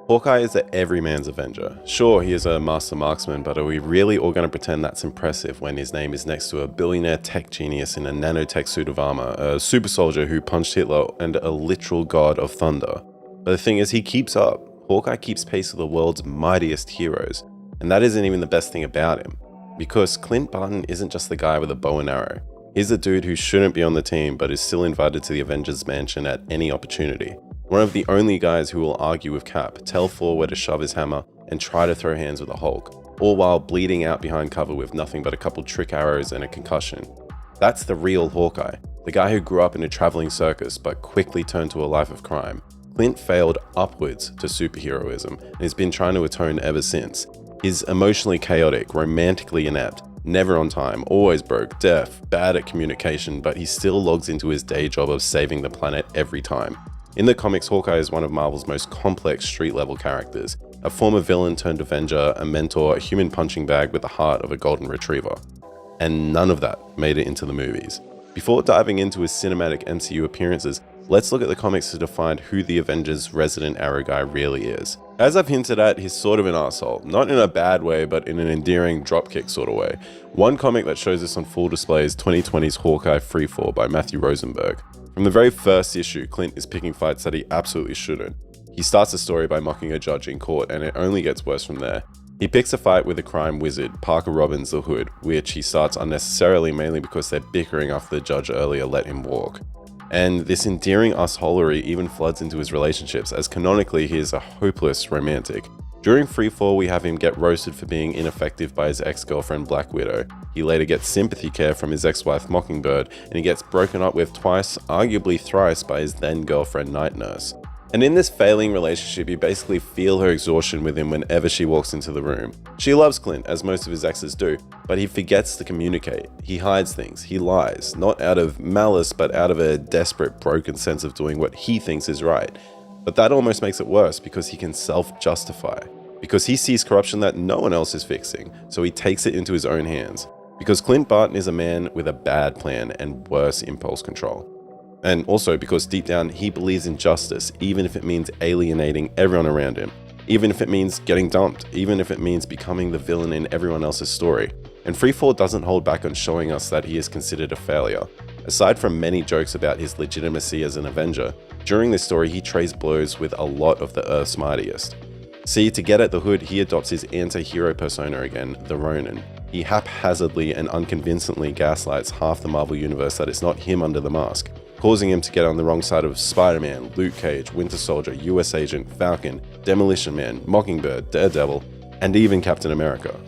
Hawkeye is the everyman's Avenger. Sure, he is a master marksman, but are we really all going to pretend that's impressive when his name is next to a billionaire tech genius in a nanotech suit of armor, a super soldier who punched Hitler, and a literal god of thunder? But the thing is, he keeps up. Hawkeye keeps pace with the world's mightiest heroes, and that isn't even the best thing about him. Because Clint Barton isn't just the guy with a bow and arrow. He's the dude who shouldn't be on the team, but is still invited to the Avengers mansion at any opportunity. One of the only guys who will argue with Cap, tell Thor where to shove his hammer, and try to throw hands with the Hulk, all while bleeding out behind cover with nothing but a couple trick arrows and a concussion. That's the real Hawkeye, the guy who grew up in a traveling circus but quickly turned to a life of crime. Clint failed upwards to superheroism and has been trying to atone ever since. He's emotionally chaotic, romantically inept, never on time, always broke, deaf, bad at communication, but he still logs into his day job of saving the planet every time. In the comics, Hawkeye is one of Marvel's most complex street-level characters, a former villain turned Avenger, a mentor, a human punching bag with the heart of a golden retriever. And none of that made it into the movies. Before diving into his cinematic MCU appearances, let's look at the comics to define who the Avengers' resident arrow guy really is. As I've hinted at, he's sort of an arsehole, not in a bad way, but in an endearing dropkick sort of way. One comic that shows this on full display is 2020's Hawkeye Freefall by Matthew Rosenberg. From the very first issue, Clint is picking fights that he absolutely shouldn't. He starts the story by mocking a judge in court, and it only gets worse from there. He picks a fight with a crime wizard, Parker Robbins the Hood, which he starts unnecessarily mainly because they're bickering after the judge earlier let him walk. And this endearing assholery even floods into his relationships, as canonically he is a hopeless romantic. During Freefall, we have him get roasted for being ineffective by his ex-girlfriend Black Widow. He later gets sympathy care from his ex-wife Mockingbird, and he gets broken up with twice, arguably thrice, by his then-girlfriend Night Nurse. And in this failing relationship, you basically feel her exhaustion with him whenever she walks into the room. She loves Clint, as most of his exes do, but he forgets to communicate. He hides things, he lies, not out of malice, but out of a desperate, broken sense of doing what he thinks is right. But that almost makes it worse because he can self-justify. Because he sees corruption that no one else is fixing, so he takes it into his own hands. Because Clint Barton is a man with a bad plan and worse impulse control. And also because deep down he believes in justice, even if it means alienating everyone around him. Even if it means getting dumped, even if it means becoming the villain in everyone else's story. And Freefall doesn't hold back on showing us that he is considered a failure. Aside from many jokes about his legitimacy as an Avenger, during this story he trades blows with a lot of the Earth's mightiest. See, to get at the Hood, he adopts his anti-hero persona again, the Ronin. He haphazardly and unconvincingly gaslights half the Marvel universe that it's not him under the mask, causing him to get on the wrong side of Spider-Man, Luke Cage, Winter Soldier, US Agent, Falcon, Demolition Man, Mockingbird, Daredevil, and even Captain America.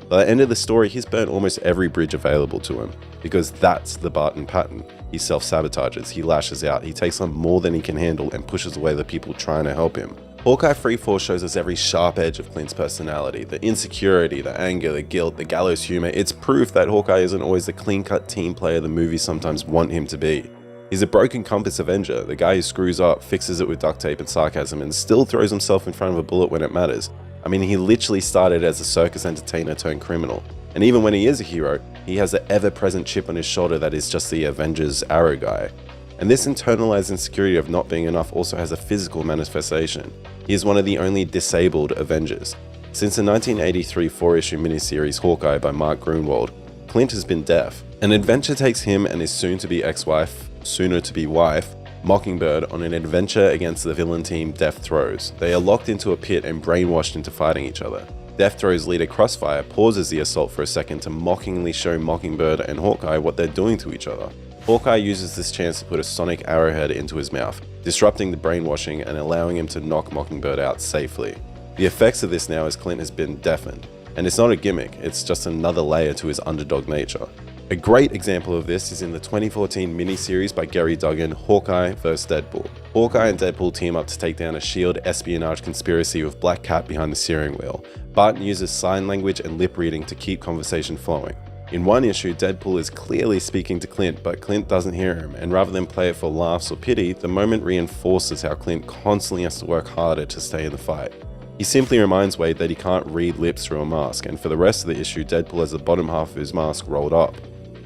By the end of the story, he's burnt almost every bridge available to him, because that's the Barton pattern. He self-sabotages, he lashes out, he takes on more than he can handle and pushes away the people trying to help him. Hawkeye Freefall shows us every sharp edge of Clint's personality, the insecurity, the anger, the guilt, the gallows humor. It's proof that Hawkeye isn't always the clean-cut team player the movies sometimes want him to be. He's a broken compass Avenger, the guy who screws up, fixes it with duct tape and sarcasm, and still throws himself in front of a bullet when it matters. I mean, he literally started as a circus entertainer turned criminal. And even when he is a hero, he has the ever-present chip on his shoulder that is just the Avengers arrow guy. And this internalized insecurity of not being enough also has a physical manifestation. He is one of the only disabled Avengers. Since the 1983 4-issue miniseries Hawkeye by Mark Gruenwald, Clint has been deaf. An adventure takes him and his soon-to-be ex-wife, sooner-to-be wife, Mockingbird, on an adventure against the villain team Death Throes. They are locked into a pit and brainwashed into fighting each other. Death Throes leader Crossfire pauses the assault for a second to mockingly show Mockingbird and Hawkeye what they're doing to each other. Hawkeye uses this chance to put a sonic arrowhead into his mouth, disrupting the brainwashing and allowing him to knock Mockingbird out safely. The effects of this now is Clint has been deafened. And it's not a gimmick, it's just another layer to his underdog nature. A great example of this is in the 2014 miniseries by Gary Duggan, Hawkeye vs. Deadpool. Hawkeye and Deadpool team up to take down a S.H.I.E.L.D. espionage conspiracy with Black Cat behind the steering wheel. Barton uses sign language and lip reading to keep conversation flowing. In one issue, Deadpool is clearly speaking to Clint, but Clint doesn't hear him, and rather than play it for laughs or pity, the moment reinforces how Clint constantly has to work harder to stay in the fight. He simply reminds Wade that he can't read lips through a mask, and for the rest of the issue, Deadpool has the bottom half of his mask rolled up.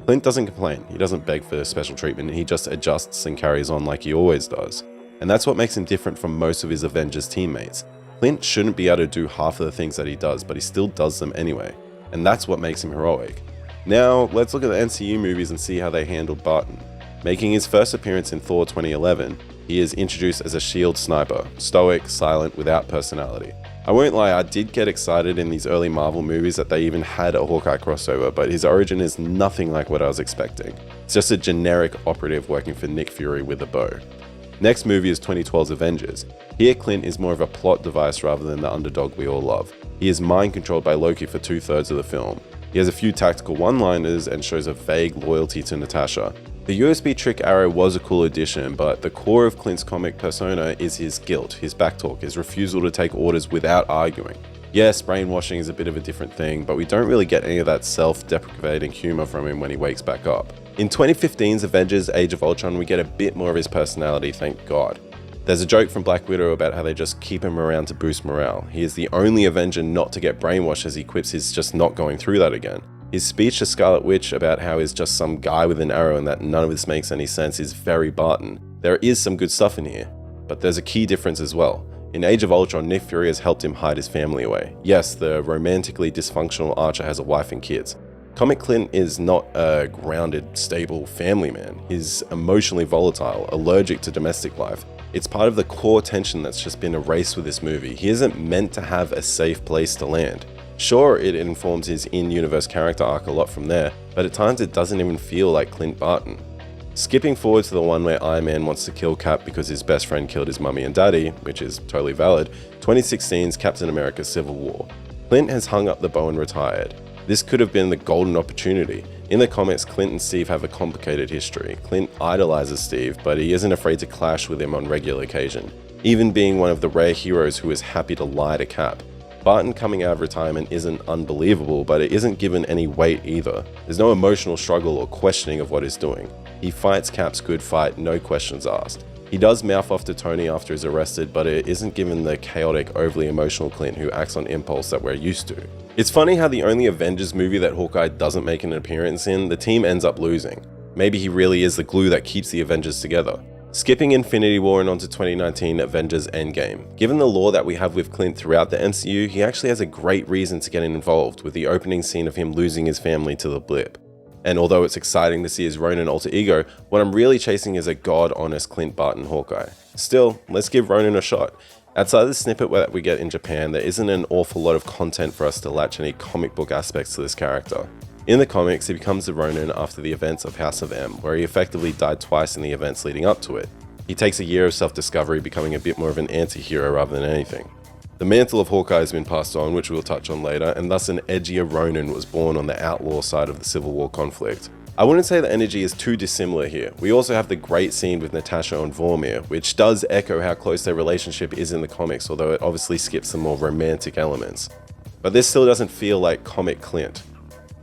Clint doesn't complain, he doesn't beg for special treatment, he just adjusts and carries on like he always does. And that's what makes him different from most of his Avengers teammates. Clint shouldn't be able to do half of the things that he does, but he still does them anyway, and that's what makes him heroic. Now, let's look at the MCU movies and see how they handled Barton. Making his first appearance in Thor 2011, he is introduced as a SHIELD sniper, stoic, silent, without personality. I won't lie, I did get excited in these early Marvel movies that they even had a Hawkeye crossover, but his origin is nothing like what I was expecting. It's just a generic operative working for Nick Fury with a bow. Next movie is 2012's Avengers. Here Clint is more of a plot device rather than the underdog we all love. He is mind controlled by Loki for 2/3 of the film. He has a few tactical one-liners and shows a vague loyalty to Natasha. The USB trick arrow was a cool addition, but the core of Clint's comic persona is his guilt, his backtalk, his refusal to take orders without arguing. Yes, brainwashing is a bit of a different thing, but we don't really get any of that self-deprecating humor from him when he wakes back up. In 2015's Avengers Age of Ultron, we get a bit more of his personality, thank God. There's a joke from Black Widow about how they just keep him around to boost morale. He is the only Avenger not to get brainwashed, as he quips he's just not going through that again. His speech to Scarlet Witch about how he's just some guy with an arrow and that none of this makes any sense is very Barton. There is some good stuff in here, but there's a key difference as well. In Age of Ultron, Nick Fury has helped him hide his family away. Yes, the romantically dysfunctional Archer has a wife and kids. Comic Clint is not a grounded, stable family man. He's emotionally volatile, allergic to domestic life. It's part of the core tension that's just been erased with this movie. He isn't meant to have a safe place to land. Sure, it informs his in-universe character arc a lot from there, but at times it doesn't even feel like Clint Barton. Skipping forward to the one where Iron Man wants to kill Cap because his best friend killed his mummy and daddy, which is totally valid, 2016's Captain America Civil War. Clint has hung up the bow and retired. This could have been the golden opportunity. In the comics, Clint and Steve have a complicated history. Clint idolizes Steve, but he isn't afraid to clash with him on regular occasion, even being one of the rare heroes who is happy to lie to Cap. Barton coming out of retirement isn't unbelievable, but it isn't given any weight either. There's no emotional struggle or questioning of what he's doing. He fights Cap's good fight, no questions asked. He does mouth off to Tony after he's arrested, but it isn't given the chaotic, overly emotional Clint who acts on impulse that we're used to. It's funny how the only Avengers movie that Hawkeye doesn't make an appearance in, the team ends up losing. Maybe he really is the glue that keeps the Avengers together. Skipping Infinity War and onto 2019 Avengers Endgame. Given the lore that we have with Clint throughout the MCU, he actually has a great reason to get involved with the opening scene of him losing his family to the blip. And although it's exciting to see his Ronin alter ego, what I'm really chasing is a god-honest Clint Barton Hawkeye. Still, let's give Ronin a shot. Outside the snippet that we get in Japan, there isn't an awful lot of content for us to latch any comic book aspects to this character. In the comics, he becomes the Ronin after the events of House of M, where he effectively died twice in the events leading up to it. He takes a year of self-discovery, becoming a bit more of an anti-hero rather than anything. The mantle of Hawkeye has been passed on, which we'll touch on later, and thus an edgier Ronin was born on the outlaw side of the Civil War conflict. I wouldn't say the energy is too dissimilar here. We also have the great scene with Natasha and Vormir, which does echo how close their relationship is in the comics, although it obviously skips some more romantic elements. But this still doesn't feel like comic Clint.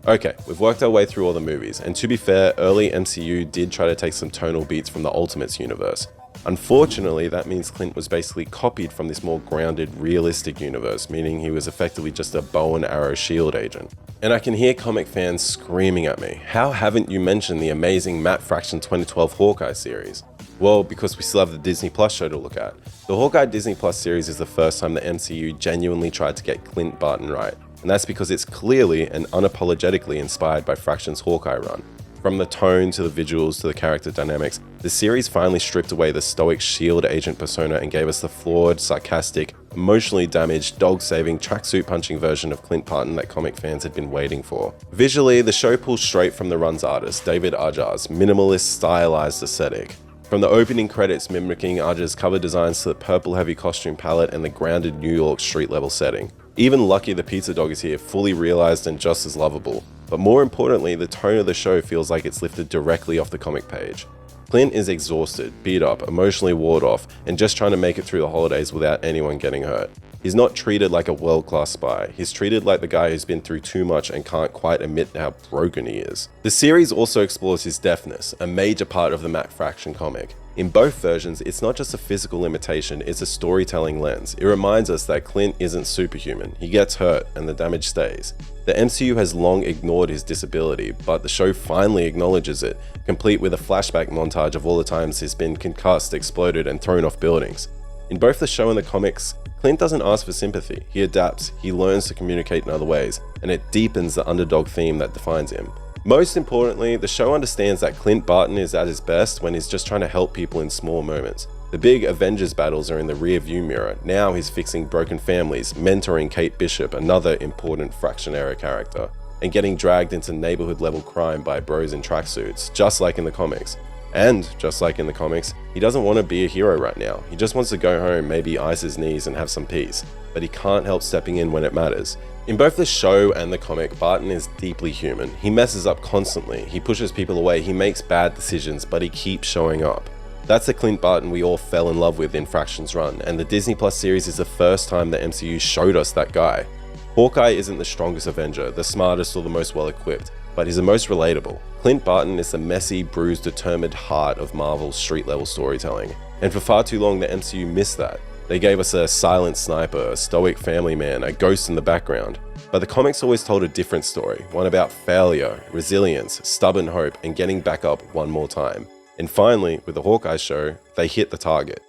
Okay, we've worked our way through all the movies, and to be fair, early MCU did try to take some tonal beats from the Ultimates universe. Unfortunately, that means Clint was basically copied from this more grounded, realistic universe, meaning he was effectively just a bow and arrow SHIELD agent. And I can hear comic fans screaming at me, how haven't you mentioned the amazing Matt Fraction 2012 Hawkeye series? Well, because we still have the Disney Plus show to look at. The Hawkeye Disney Plus series is the first time the MCU genuinely tried to get Clint Barton right. And that's because it's clearly and unapologetically inspired by Fraction's Hawkeye run. From the tone to the visuals to the character dynamics, the series finally stripped away the stoic SHIELD agent persona and gave us the flawed, sarcastic, emotionally damaged, dog-saving, tracksuit-punching version of Clint Barton that comic fans had been waiting for. Visually, the show pulls straight from the run's artist, David Ajar's minimalist, stylized aesthetic. From the opening credits mimicking Ajar's cover designs to the purple-heavy costume palette and the grounded New York street-level setting. Even Lucky the pizza dog is here, fully realized and just as lovable. But more importantly, the tone of the show feels like it's lifted directly off the comic page. Clint is exhausted, beat up, emotionally ward off, and just trying to make it through the holidays without anyone getting hurt. He's not treated like a world-class spy. He's treated like the guy who's been through too much and can't quite admit how broken he is. The series also explores his deafness, a major part of the Matt Fraction comic. In both versions, it's not just a physical limitation, it's a storytelling lens. It reminds us that Clint isn't superhuman. He gets hurt and the damage stays. The MCU has long ignored his disability, but the show finally acknowledges it, complete with a flashback montage of all the times he's been concussed, exploded, and thrown off buildings. In both the show and the comics, Clint doesn't ask for sympathy, he adapts, he learns to communicate in other ways, and it deepens the underdog theme that defines him. Most importantly, the show understands that Clint Barton is at his best when he's just trying to help people in small moments. The big Avengers battles are in the rear view mirror. Now he's fixing broken families, mentoring Kate Bishop, another important Fraction era character, and getting dragged into neighborhood level crime by bros in tracksuits, just like in the comics. And, just like in the comics, he doesn't want to be a hero right now. He just wants to go home, maybe ice his knees and have some peace. But he can't help stepping in when it matters. In both the show and the comic, Barton is deeply human. He messes up constantly, he pushes people away, he makes bad decisions, but he keeps showing up. That's the Clint Barton we all fell in love with in Fraction's run, and the Disney Plus series is the first time the MCU showed us that guy. Hawkeye isn't the strongest Avenger, the smartest or the most well-equipped, but he's the most relatable. Clint Barton is the messy, bruised, determined heart of Marvel's street-level storytelling. And for far too long, the MCU missed that. They gave us a silent sniper, a stoic family man, a ghost in the background. But the comics always told a different story, one about failure, resilience, stubborn hope, and getting back up one more time. And finally, with the Hawkeye show, they hit the target.